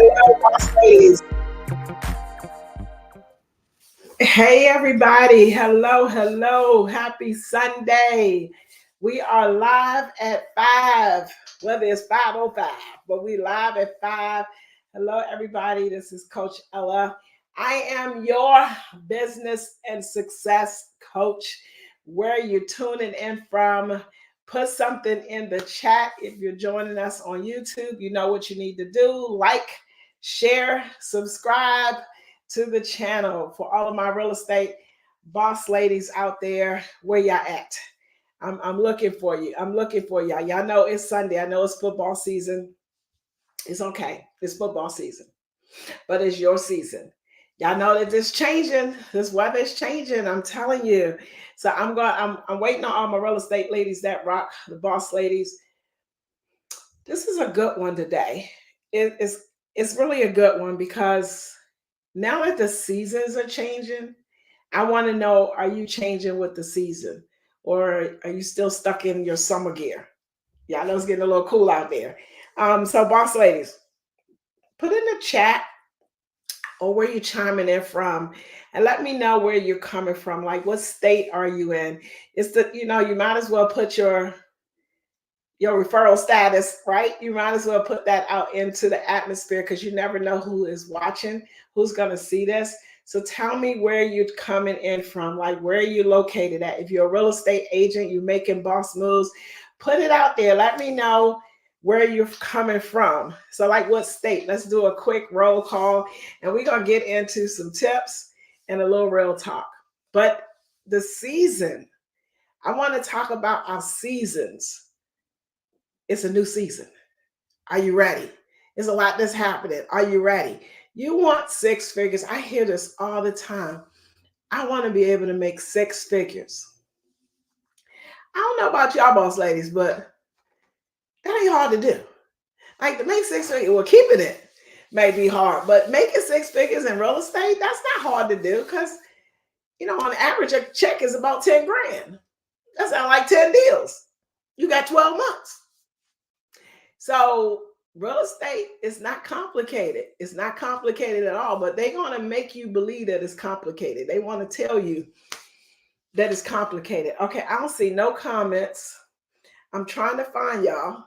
Hello, boss ladies. Hey, everybody. Hello. Happy Sunday. We are live at 5, whether it's 5:05, but we live at 5. Hello, everybody. This is Coach Ella. I am your business and success coach. Where you're tuning in from, put something in the chat. If you're joining us on YouTube, you know what you need to do. Like, share, subscribe to the channel. For all of my real estate boss ladies out there, where y'all at? I'm looking for you. I'm looking for y'all. Y'all know it's Sunday. I know it's football season. It's okay. It's football season, but it's your season. Y'all know that this changing. This weather is changing. I'm telling you. So I'm waiting on all my real estate ladies that rock, the boss ladies. This is a good one today. It's really a good one because now that the seasons are changing, I want to know, are you changing with the season? Or are you still stuck in your summer gear? Yeah, I know it's getting a little cool out there. So boss ladies, put in the chat or where you chiming in from and let me know where you're coming from. Like, what state are you in? It's you might as well put your referral status, right? You might as well put that out into the atmosphere because you never know who is watching, who's going to see this. So tell me where you're coming in from, like where you're located at. If you're a real estate agent, you're making boss moves, put it out there. Let me know where you're coming from. So like what state? Let's do a quick roll call and we're going to get into some tips and a little real talk. But the season, I want to talk about our seasons. It's a new season. Are you ready? There's a lot that's happening. Are you ready? You want 6 figures. I hear this all the time. I want to be able to make 6 figures. I don't know about y'all boss ladies, but that ain't hard to do. Like to make 6 figures, well, keeping it may be hard, but making 6 figures in real estate, that's not hard to do because, on average, a check is about 10 grand. That sounds like 10 deals. You got 12 months. So real estate is not complicated. It's not complicated at all, but they're going to make you believe that it's complicated. They want to tell you that it's complicated. Okay, I don't see no comments. I'm trying to find y'all.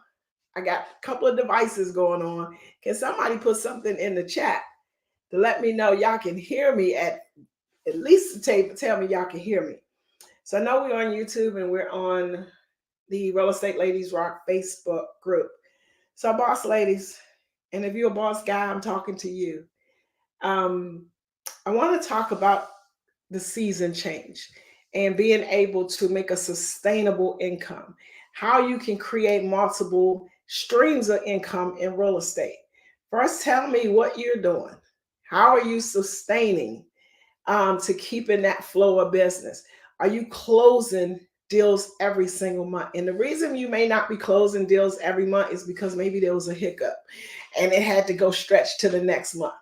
I got a couple of devices going on. Can somebody put something in the chat to let me know y'all can hear me at least tell me y'all can hear me. So I know we're on YouTube and we're on the Real Estate Ladies Rock Facebook group. So boss ladies, and if you're a boss guy, I'm talking to you. I want to talk about the season change and being able to make a sustainable income, how you can create multiple streams of income in real estate. First, tell me what you're doing. How are you sustaining to keeping that flow of business? Are you closing deals every single month? And the reason you may not be closing deals every month is because maybe there was a hiccup and it had to go stretch to the next month.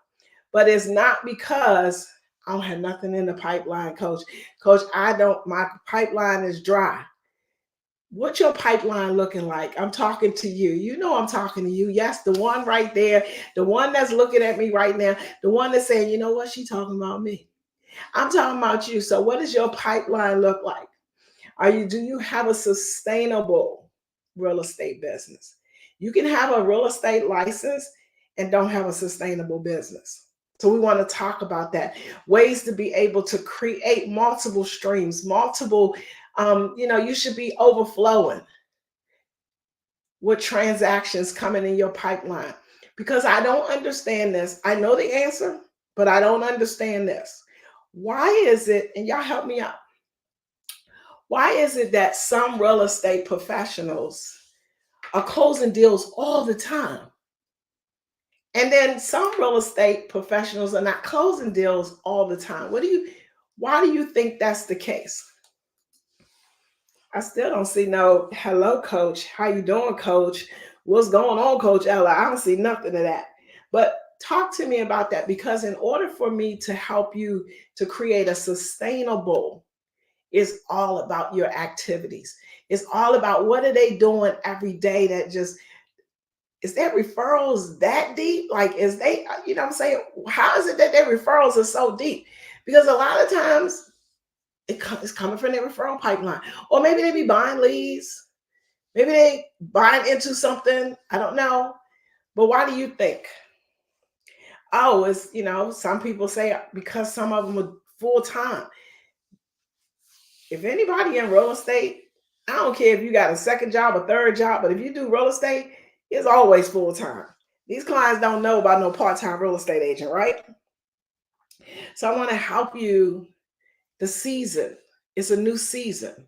But it's not because I don't have nothing in the pipeline, coach. Coach, my pipeline is dry. What's your pipeline looking like? I'm talking to you. You know I'm talking to you. Yes, the one right there, the one that's looking at me right now, the one that's saying, you know what, she talking about me. I'm talking about you. So what does your pipeline look like? Do you have a sustainable real estate business? You can have a real estate license and don't have a sustainable business. So we want to talk about that. Ways to be able to create multiple streams, multiple, you should be overflowing with transactions coming in your pipeline. Because I don't understand this. I know the answer, but I don't understand this. Why is it, and y'all help me out, Why is it that some real estate professionals are closing deals all the time? And then some real estate professionals are not closing deals all the time. Why do you think that's the case? I still don't see no hello coach. How you doing, coach? What's going on, Coach Ella? I don't see nothing of that. But talk to me about that, because in order for me to help you to create a sustainable, it's all about your activities. It's all about what are they doing every day that just is their referrals that deep? Like, is they, what I'm saying? How is it that their referrals are so deep? Because a lot of times it's coming from their referral pipeline. Or maybe they be buying leads. Maybe they buying into something. I don't know. But why do you think? Oh, it's, some people say because some of them are full time. If anybody in real estate, I don't care if you got a second job, a third job, but if you do real estate, it's always full time. These clients don't know about no part time real estate agent, right? So I want to help you. The season, it's a new season.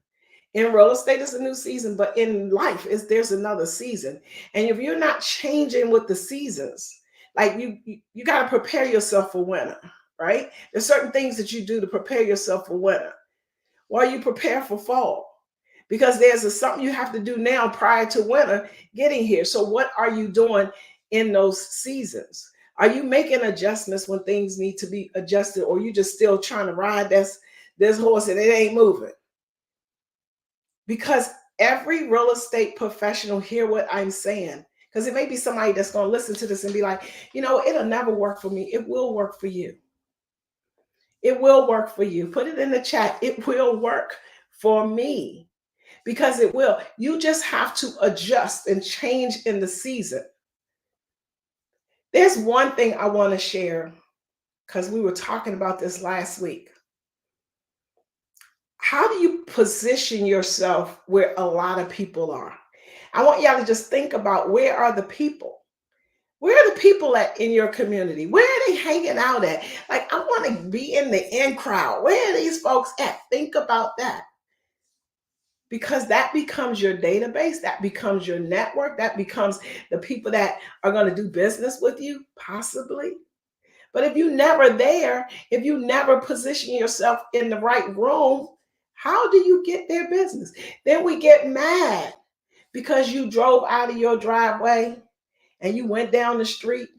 In real estate, it's a new season, but in life, there's another season. And if you're not changing with the seasons, like you got to prepare yourself for winter, right? There's certain things that you do to prepare yourself for winter while you prepare for fall, because there's something you have to do now prior to winter getting here. So what are you doing in those seasons? Are you making adjustments when things need to be adjusted, or you just still trying to ride this horse and it ain't moving? Because every real estate professional hear what I'm saying, because it may be somebody that's going to listen to this and be like, it'll never work for me. It will work for you. It will work for you. Put it in the chat. It will work for me, because it will. You just have to adjust and change in the season. There's one thing I want to share, because we were talking about this last week. How do you position yourself where a lot of people are? I want y'all to just think about, where are the people? Where are the people at in your community? Where are they hanging out at? Like, I want to be in the in crowd. Where are these folks at? Think about that. Because that becomes your database, that becomes your network, that becomes the people that are going to do business with you, possibly. But if you're never there, if you never position yourself in the right room, how do you get their business? Then we get mad because you drove out of your driveway and you went down the street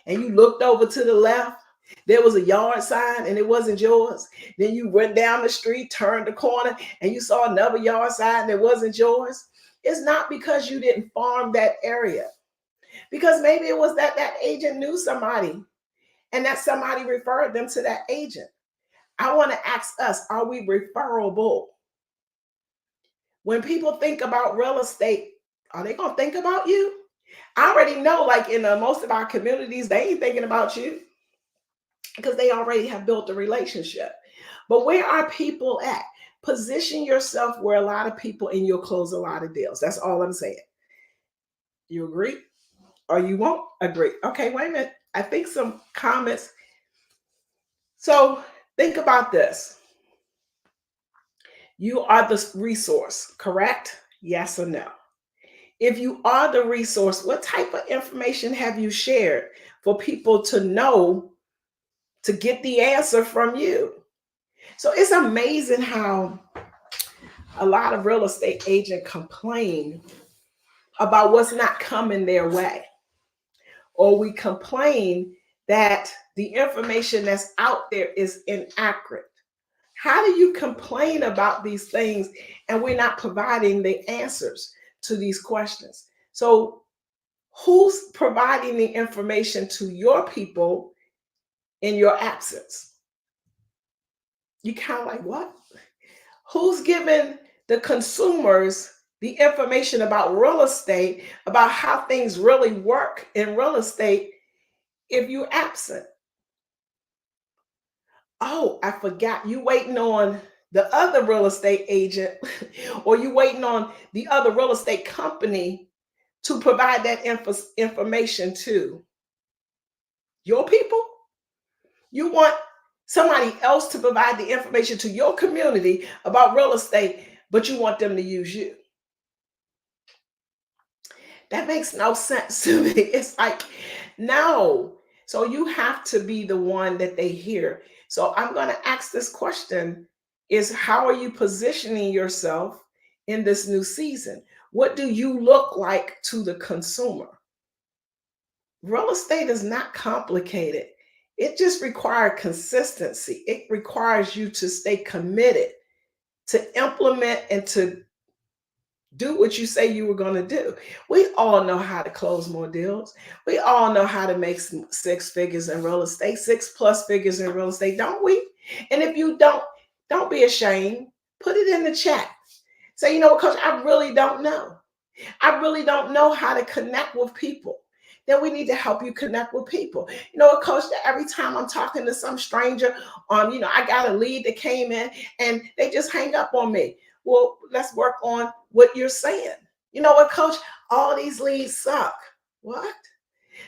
and you looked over to the left. There was a yard sign and it wasn't yours. Then you went down the street, turned the corner, and you saw another yard sign that wasn't yours. It's not because you didn't farm that area. Because maybe it was that agent knew somebody and that somebody referred them to that agent. I want to ask us, are we referable? When people think about real estate, are they going to think about you? I already know, like in most of our communities, they ain't thinking about you because they already have built a relationship. But where are people at? Position yourself where a lot of people, and you'll close a lot of deals. That's all I'm saying. You agree? Or you won't agree? Okay, wait a minute. I think some comments. So think about this. You are the resource, correct? Yes or no? If you are the resource, what type of information have you shared for people to know to get the answer from you? So it's amazing how a lot of real estate agents complain about what's not coming their way. Or we complain that the information that's out there is inaccurate. How do you complain about these things and we're not providing the answers to these questions? So who's providing the information to your people in your absence? You kind of like, what? Who's giving the consumers the information about real estate, about how things really work in real estate if you're absent? Oh, I forgot. You waiting on the other real estate agent or you waiting on the other real estate company to provide that information to your people? You want somebody else to provide the information to your community about real estate, but you want them to use you. That makes no sense to me. It's like, no. So you have to be the one that they hear. So I'm going to ask this question is how are you positioning yourself in this new season? What do you look like to the consumer? Real estate is not complicated. It just requires consistency. It requires you to stay committed, to implement and to do what you say you were going to do. We all know how to close more deals. We all know how to make six figures in real estate, 6+ figures in real estate, don't we? And if you don't be ashamed. Put it in the chat. Say, you know what, coach, I really don't know. I really don't know how to connect with people. Then we need to help you connect with people. You know what, coach, every time I'm talking to some stranger, I got a lead that came in and they just hang up on me. Well, let's work on what you're saying. You know what, coach, all these leads suck. What?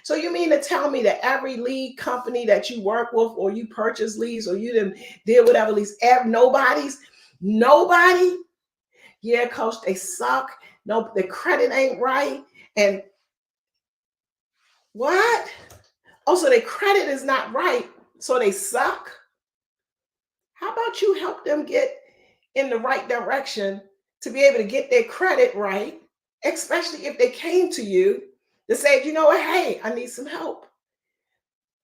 So you mean to tell me that every lead company that you work with or you purchase leads or you didn't did whatever leads, nobody? Yeah, coach, they suck. No, the credit ain't right. And what? Oh, so their credit is not right. So they suck. How about you help them get in the right direction to be able to get their credit right, especially if they came to you to say, you know what, hey, I need some help.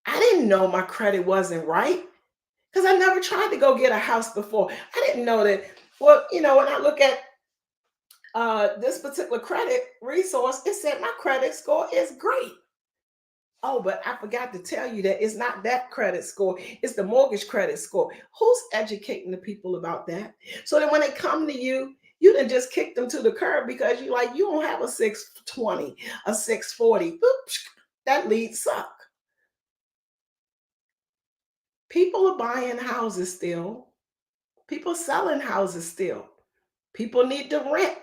I didn't know my credit wasn't right because I never tried to go get a house before. I didn't know that. Well, when I look at this particular credit resource, it said my credit score is great. Oh, but I forgot to tell you that it's not that credit score, it's the mortgage credit score. Who's educating the people about that? So that when they come to you, you didn't just kick them to the curb because you don't have a 620, a 640. Oops, that lead suck. People are buying houses still. People selling houses still. People need to rent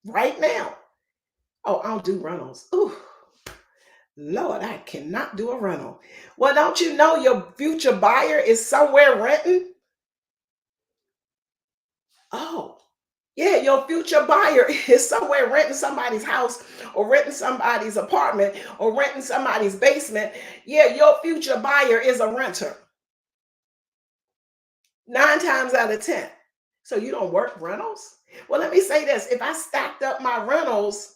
right now. Oh, I don't do rentals. Ooh, Lord, I cannot do a rental. Well, don't you know your future buyer is somewhere renting? Oh, yeah, your future buyer is somewhere renting somebody's house or renting somebody's apartment or renting somebody's basement. Yeah, your future buyer is a renter. 9 times out of 10. So you don't work rentals? Well, let me say this. If I stacked up my rentals,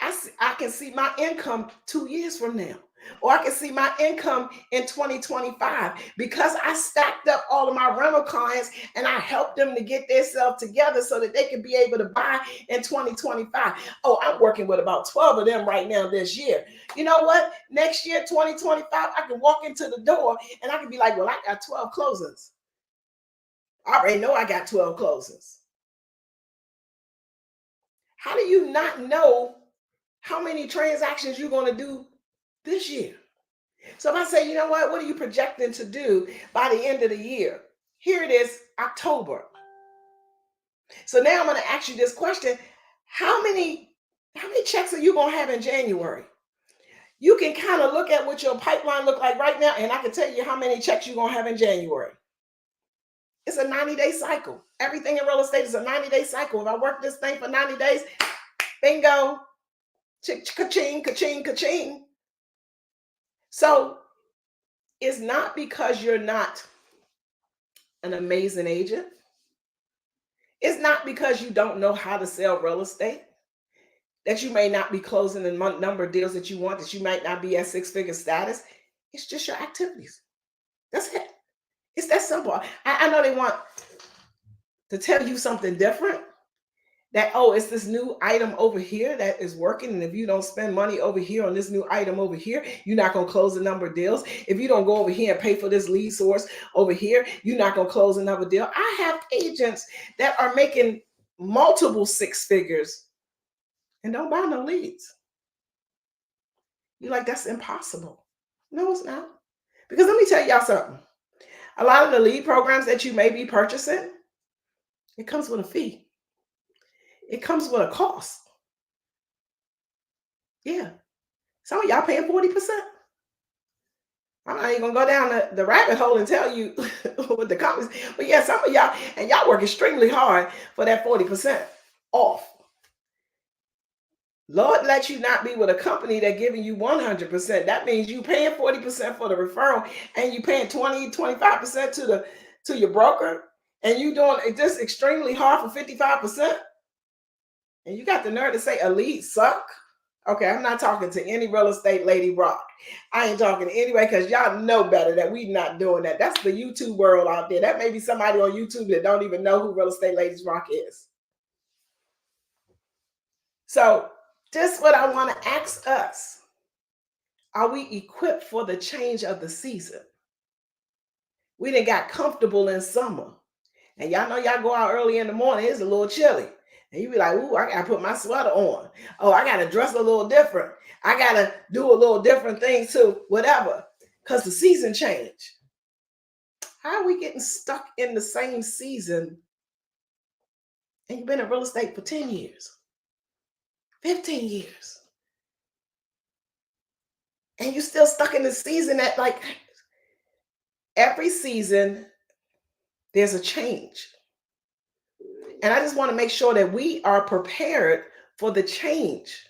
I can see my income 2 years from now. Or I can see my income in 2025 because I stacked up all of my rental clients and I helped them to get themselves together so that they can be able to buy in 2025. Oh, I'm working with about 12 of them right now this year. You know what? Next year, 2025, I can walk into the door and I can be like, well, I got 12 closings. I already know I got 12 closings. How do you not know how many transactions you're going to do this year? So if I say, you know what are you projecting to do by the end of the year? Here it is, October. So now I'm going to ask you this question. How many checks are you going to have in January? You can kind of look at what your pipeline look like right now, and I can tell you how many checks you're going to have in January. It's a 90-day cycle. Everything in real estate is a 90-day cycle. If I work this thing for 90 days, bingo, ka-ching, ka-ching, ka-ching. So it's not because you're not an amazing agent. It's not because you don't know how to sell real estate that you may not be closing the number of deals that you want, that you might not be at six-figure status. It's just your activities. That's it. It's that simple. I know they want to tell you something different. That, oh, it's this new item over here that is working. And if you don't spend money over here on this new item over here, you're not going to close the number of deals. If you don't go over here and pay for this lead source over here, you're not going to close another deal. I have agents that are making multiple six figures and don't buy no leads. You're like, that's impossible. No, it's not. Because let me tell y'all something. A lot of the lead programs that you may be purchasing, it comes with a fee. It comes with a cost. Yeah. Some of y'all paying 40%. I'm not even gonna go down the rabbit hole and tell you what the companies, but yeah, some of y'all, and y'all work extremely hard for that 40% off. Lord let you not be with a company that giving you 100%. That means you paying 40% for the referral and you paying 20, 25% to your broker, and you doing it just extremely hard for 55%. And you got the nerve to say a lead suck. Okay, I'm not talking to any real estate lady rock. I ain't talking to anybody because y'all know better that we not doing that. That's the YouTube world out there. That may be somebody on YouTube that don't even know who Real Estate Ladies Rock is. So just what I want to ask us. Are we equipped for the change of the season? We done got comfortable in summer. And y'all know y'all go out early in the morning, it's a little chilly. And you be like, ooh, I gotta put my sweater on. Oh, I gotta dress a little different. I gotta do a little different things too, whatever. Because the season changed. How are we getting stuck in the same season? And you've been in real estate for 10 years, 15 years. And you're still stuck in the season that, like, every season, there's a change. And I just want to make sure that we are prepared for the change.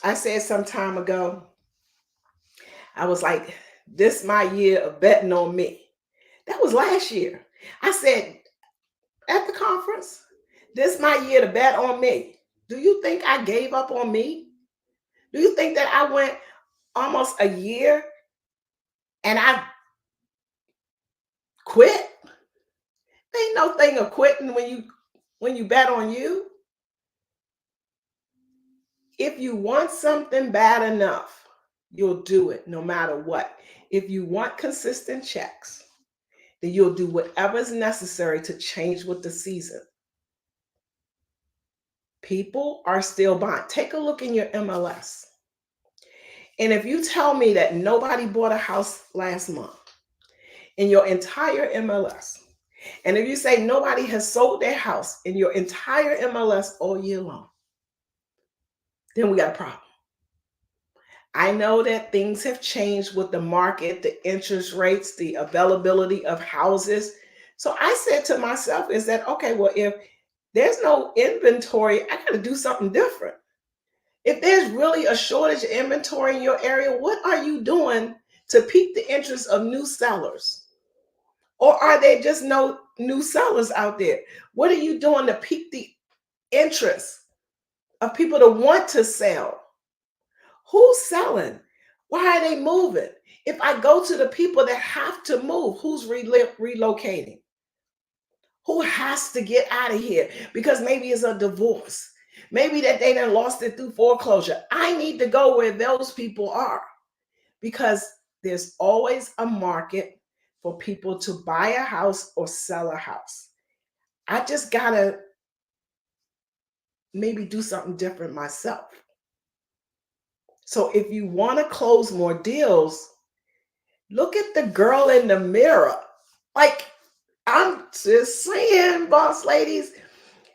I said some time ago, I was like, this my year of betting on me. That was last year. I said at the conference, this my year to bet on me. Do you think I gave up on me? Do you think that I went almost a year and I quit? There ain't no thing of quitting when you bet on you. If you want something bad enough, you'll do it no matter what. If you want consistent checks, then you'll do whatever is necessary to change with the season. People are still buying. Take a look in your MLS. And if you tell me that nobody bought a house last month in your entire MLS, and if you say nobody has sold their house in your entire MLS all year long, then we got a problem. I know that things have changed with the market, the interest rates, the availability of houses. So I said to myself, is that okay? Well, if there's no inventory, I got to do something different. If there's really a shortage of inventory in your area, what are you doing to pique the interest of new sellers? Or are there just no new sellers out there? What are you doing to pique the interest of people to want to sell? Who's selling? Why are they moving? If I go to the people that have to move, who's relocating? Who has to get out of here? Because maybe it's a divorce. Maybe that they done lost it through foreclosure. I need to go where those people are because there's always a market for people to buy a house or sell a house. I just gotta maybe do something different myself. So if you want to close more deals, look at the girl in the mirror. Like, I'm just saying, boss ladies,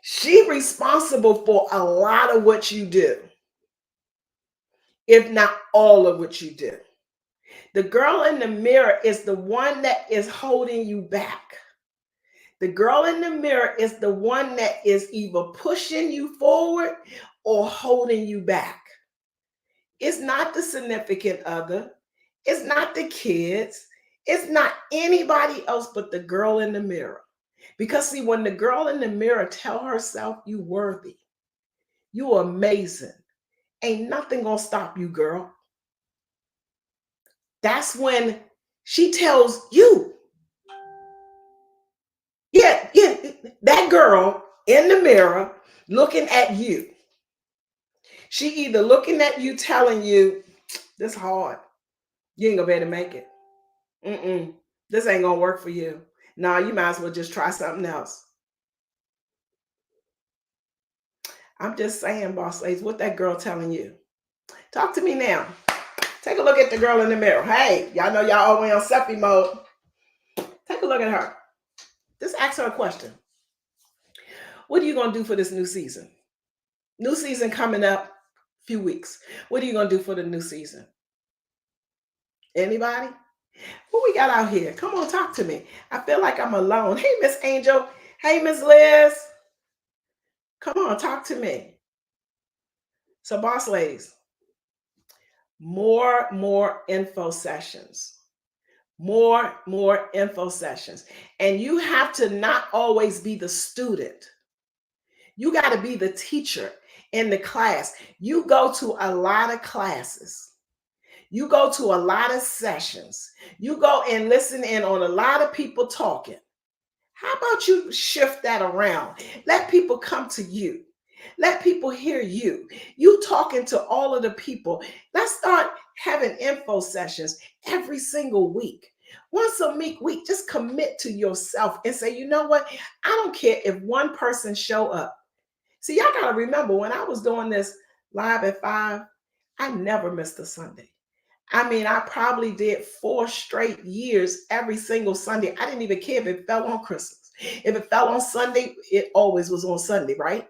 she responsible for a lot of what you do, if not all of what you do. The girl in the mirror is the one that is holding you back. The girl in the mirror is the one that is either pushing you forward or holding you back. It's not the significant other. It's not the kids. It's not anybody else but the girl in the mirror. Because see, when the girl in the mirror tell herself you worthy, you amazing, ain't nothing gonna stop you, girl. That's when she tells you, yeah, that girl in the mirror looking at you. She either looking at you telling you, this hard. You ain't gonna be able to make it. This ain't gonna work for you. No, you might as well just try something else. I'm just saying, boss ladies, what that girl telling you? Talk to me now. Take a look at the girl in the mirror. Hey, y'all know y'all always on selfie mode. Take a look at her. Just ask her a question. What are you gonna do for this new season? New season coming up, few weeks. What are you gonna do for the new season? Anybody? Who we got out here? Come on, talk to me. I feel like I'm alone. Hey, Miss Angel. Hey, Miss Liz. Come on, talk to me. So, boss ladies, more info sessions. More info sessions. And you have to not always be the student. You got to be the teacher in the class. You go to a lot of classes. You go to a lot of sessions. You go and listen in on a lot of people talking. How about you shift that around? Let people come to you. Let people hear you. You talking to all of the people. Let's start having info sessions every single week. Once a week, just commit to yourself and say, you know what? I don't care if one person show up. See, y'all got to remember when I was doing this live at 5, I never missed a Sunday. I mean, I probably did 4 straight years every single Sunday. I didn't even care if it fell on Christmas. If it fell on Sunday, it always was on Sunday, right?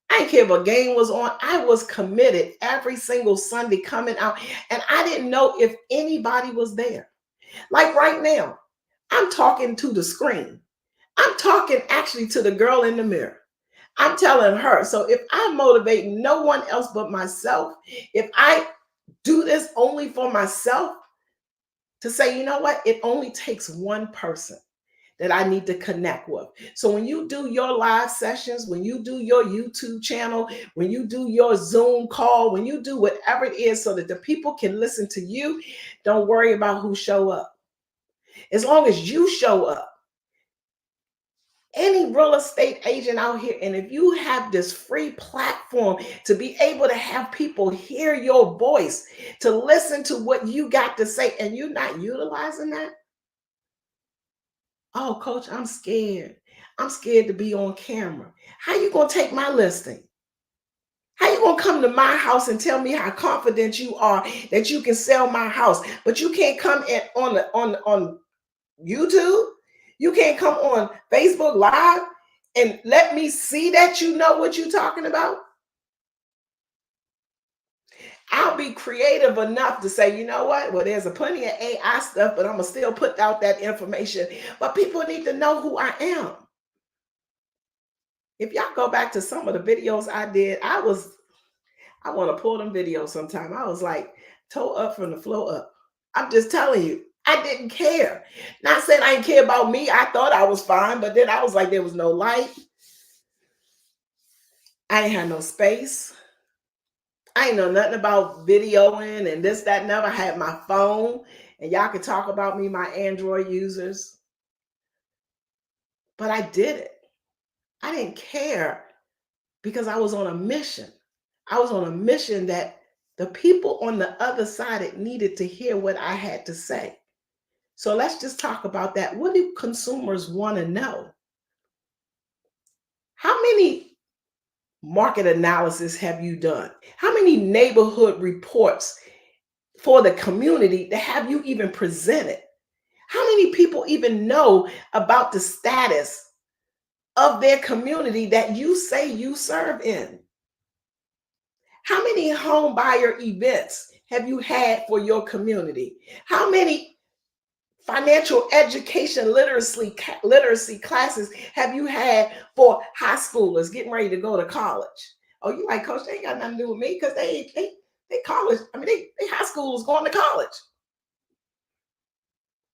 I didn't care if a game was on. I was committed every single Sunday coming out. And I didn't know if anybody was there. Like right now, I'm talking to the screen. I'm talking actually to the girl in the mirror. I'm telling her. So if I motivate no one else but myself, if I do this only for myself, to say, you know what, it only takes one person that I need to connect with. So when you do your live sessions, when you do your YouTube channel, when you do your Zoom call, when you do whatever it is so that the people can listen to you, don't worry about who show up. As long as you show up. Any real estate agent out here, and if you have this free platform to be able to have people hear your voice, to listen to what you got to say, and you're not utilizing that, oh, coach, I'm scared. I'm scared to be on camera. How you gonna take my listing? How you gonna come to my house and tell me how confident you are that you can sell my house, but you can't come in on YouTube? You can't come on Facebook Live and let me see that you know what you're talking about? I'll be creative enough to say, you know what? Well, there's a plenty of AI stuff, but I'm gonna still put out that information. But people need to know who I am. If y'all go back to some of the videos I did, I want to pull them videos sometime. I was like toe up from the flow up. I'm just telling you, I didn't care. Not saying I didn't care about me. I thought I was fine, but then I was like, there was no light. I ain't had no space. I ain't know nothing about videoing and this, that, and other. I had my phone, and y'all could talk about me, my Android users. But I did it. I didn't care because I was on a mission. I was on a mission that the people on the other side needed to hear what I had to say. So let's just talk about that. What do consumers want to know? How many market analysis have you done? How many neighborhood reports for the community that have you even presented? How many people even know about the status of their community that you say you serve in? How many home buyer events have you had for your community? How many financial education literacy classes have you had for high schoolers getting ready to go to college? Oh, you like, coach, they ain't got nothing to do with me because they college. I mean, they high schoolers going to college.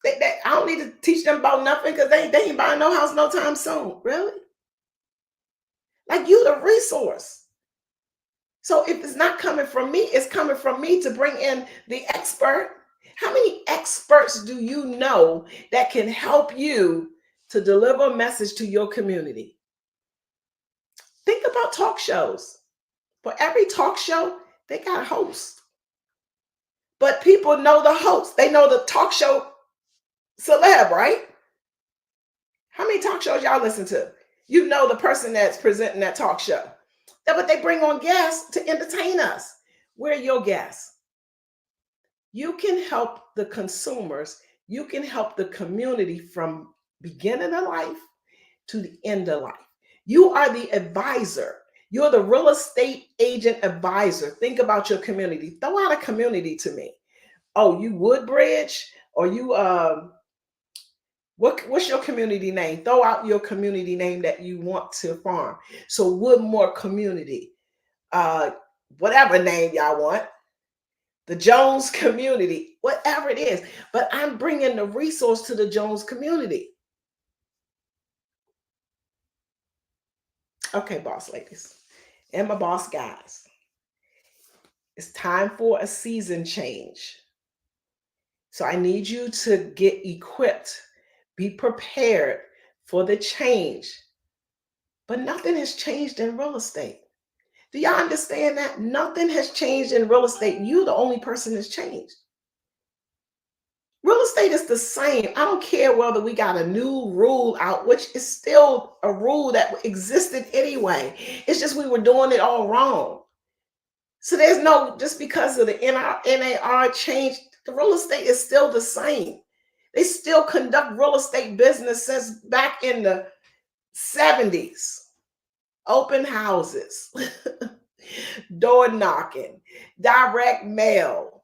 I don't need to teach them about nothing because they ain't buying no house no time soon. Really? Like, you the resource. So if it's not coming from me, it's coming from me to bring in the expert. How many experts do you know that can help you to deliver a message to your community? Think about talk shows. For every talk show, they got a host. But people know the host. They know the talk show celeb, right? How many talk shows y'all listen to? You know the person that's presenting that talk show. But they bring on guests to entertain us. We're your guests. You can help the consumers. You can help the community from beginning of life to the end of life. You are the advisor. You're the real estate agent advisor. Think about your community. Throw out a community to me. Oh, you Woodbridge, or you what's your community name? Throw out your community name that you want to farm. So Woodmore community, uh, whatever name y'all want, the Jones community, whatever it is. But I'm bringing the resource to the Jones community. Okay, boss ladies and my boss guys, it's time for a season change. So I need you to get equipped, be prepared for the change. But nothing has changed in real estate. Do y'all understand that? Nothing has changed in real estate. You, the only person that's changed. Real estate is the same. I don't care whether we got a new rule out, which is still a rule that existed anyway. It's just we were doing it all wrong. So there's no, just because of the NAR change, the real estate is still the same. They still conduct real estate business since back in the 70s. Open houses, door knocking, direct mail,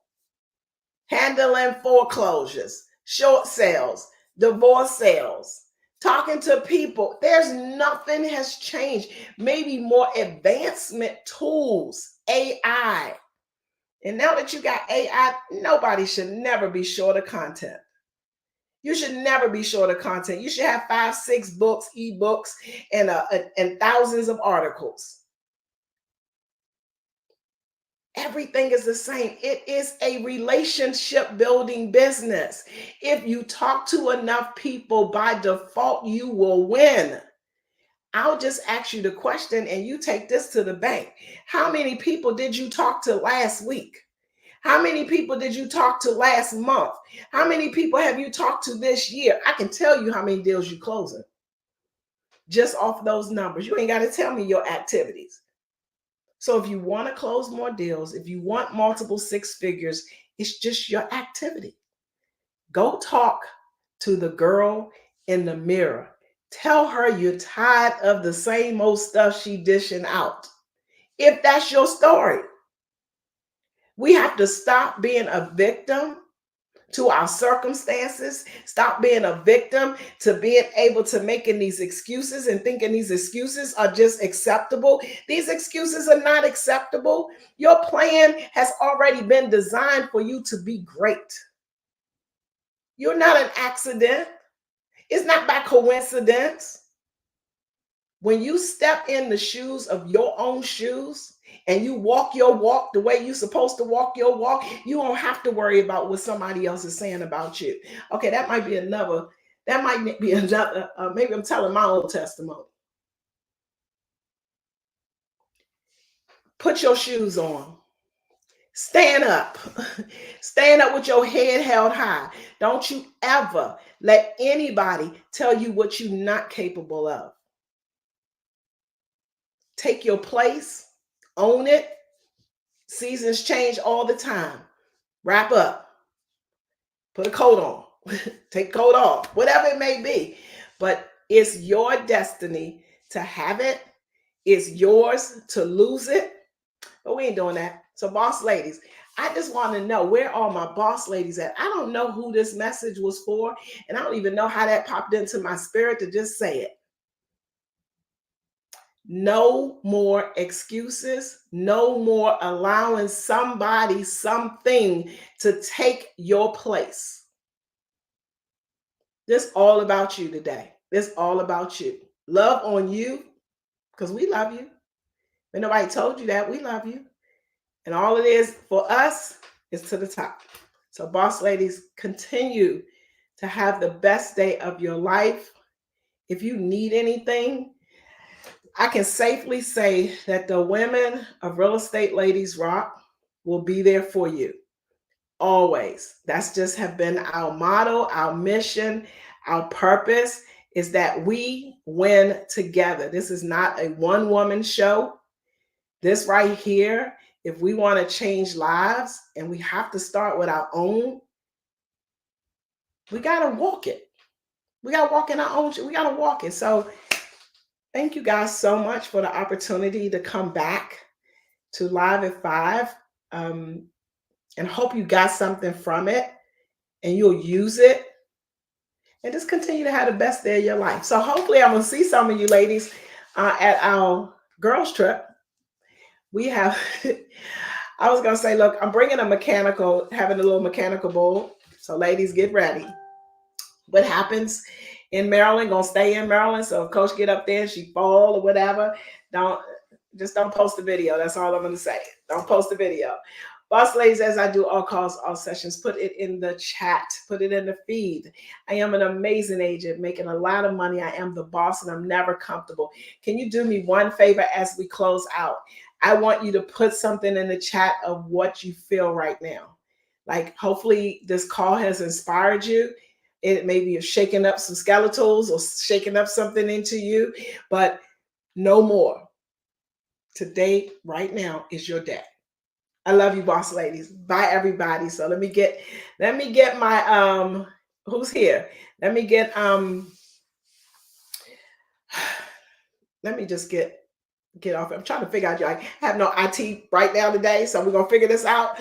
handling foreclosures, short sales, divorce sales, talking to people. There's nothing has changed. Maybe more advancement tools, AI. And now that you got AI, nobody should never be short of content. You should never be short of content. You should have 5, 6 books, ebooks, and thousands of articles. Everything is the same. It is a relationship building business. If you talk to enough people, by default, you will win. I'll just ask you the question and you take this to the bank. How many people did you talk to last week? How many people did you talk to last month? How many people have you talked to this year? I can tell you how many deals you're closing just off those numbers. You ain't got to tell me your activities. So if you want to close more deals, if you want multiple 6 figures, it's just your activity. Go talk to the girl in the mirror. Tell her you're tired of the same old stuff she dishing out. If that's your story, we have to stop being a victim to our circumstances, stop being a victim to being able to making these excuses and thinking these excuses are just acceptable. These excuses are not acceptable. Your plan has already been designed for you to be great. You're not an accident. It's not by coincidence. When you step in the shoes of your own shoes and you walk your walk the way you're supposed to walk your walk, you don't have to worry about what somebody else is saying about you. Okay, that might be another, maybe I'm telling my own testimony. Put your shoes on. Stand up. Stand up with your head held high. Don't you ever let anybody tell you what you're not capable of. Take your place, own it. Seasons change all the time. Wrap up. Put a coat on. Take coat off. Whatever it may be. But it's your destiny to have it. It's yours to lose it. But we ain't doing that. So boss ladies, I just want to know, where are my boss ladies at? I don't know who this message was for. And I don't even know how that popped into my spirit to just say it. No more excuses. No more allowing somebody, something to take your place. This all about you today. This all about you. Love on you, because we love you. When nobody told you that, we love you. And all it is for us is to the top. So boss ladies, continue to have the best day of your life. If you need anything, I can safely say that the women of Real Estate Ladies Rock will be there for you. Always. That's just have been our motto, our mission, our purpose is that we win together. This is not a one-woman show. This right here, if we want to change lives and we have to start with our own, we got to walk it. We got to walk in our own, we got to walk it. So thank you guys so much for the opportunity to come back to Live at 5. and hope you got something from it and you'll use it and just continue to have the best day of your life. So hopefully I'm going to see some of you ladies at our girls trip. We have, I was going to say, look, I'm bringing having a little mechanical bull. So ladies, get ready. What happens in Maryland, gonna stay in Maryland. So if coach get up there and she fall or whatever, don't post the video. That's all I'm gonna say. Don't post the video. Boss ladies, as I do all calls, all sessions, put it in the chat, put it in the feed. I am an amazing agent making a lot of money. I am the boss and I'm never comfortable. Can you do me one favor as we close out? I want you to put something in the chat of what you feel right now. Like hopefully this call has inspired you. It maybe is shaking up some skeletals or shaking up something into you, but no more. Today, right now, is your day. I love you, boss ladies. Bye, everybody. So let me get my who's here? Let me get let me just get off. I'm trying to figure out. I have no IT right now today, so we're gonna figure this out.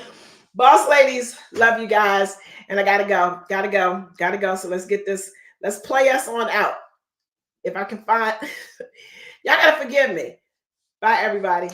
Boss ladies, love you guys. And I gotta go. So let's get this, let's play us on out. If I can find, y'all gotta forgive me. Bye, everybody.